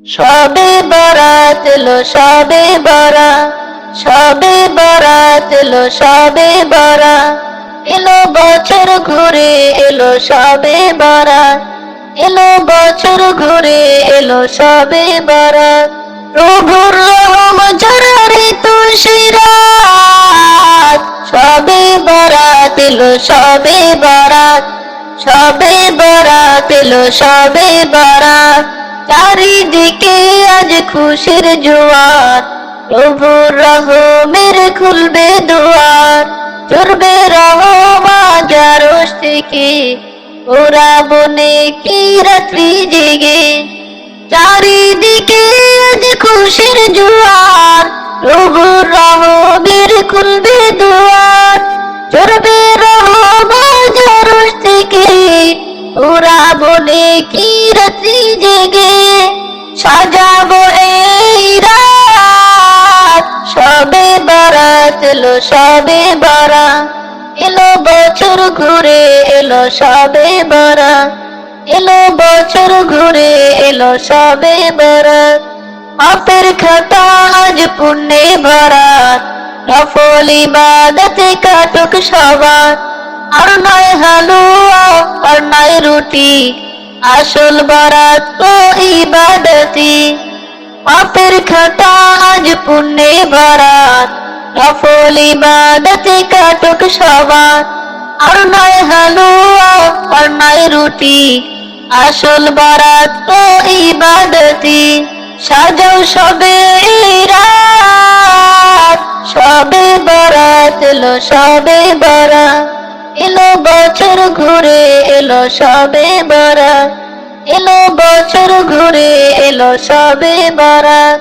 সবে বরাত এলো সবে বরাত, সবে বরাত এলো সবে বরাত, এলো বছর ঘুরে এলো সবে বরাত, এলো বছর ঘুরে এলো সবে বরাত। প্রভুর রহম ঝরারে তুলসিরাত, সবে বরাত এলো সবে বরাত, সবে বরাত এলো সবে বরাত। চারিদিকে আজ খুশির জোয়ার, প্রভুর রহমের খুলবে দুয়ার, চড়বে রহমান আরশ থেকে, ওরা বনে কি রাত্রি জেগে। চারিদিকে আজ খুশির জোয়ার, প্রভুর রহমের খুলবে দুয়ার, চড়বে রহমান আরশ থেকে, ওরা বনে কি রাত্রি জেগে। সাজাবো এই রাত, সবে বরাত এলো সবে বরাত, এলো বছর ঘুরে এলো সবে বরাত, এলো বছর ঘুরে এলো সবে বরাত। পাপের খাতা আজ পুণ্যে ভরাত, নফল ইবাদতে কাটুক সবার, আর নয় হালুয়া আর নয় রুটি, আসল বরাত তো ইবাদতি। পাপের খাতা আজ পুণ্যে ভরাত, নফল ইবাদতে কাটুক সবার, আর নয় হালুয়া আর নয় রুটি, আসল বরাত তো ইবাদতি। সাজাও সবে রাত, সবে বরাত এলো সবে বরাত, এলো বছর ঘুরে এলো সবে বরাত, এলো বছর ঘুরে এলো সবে বরাত।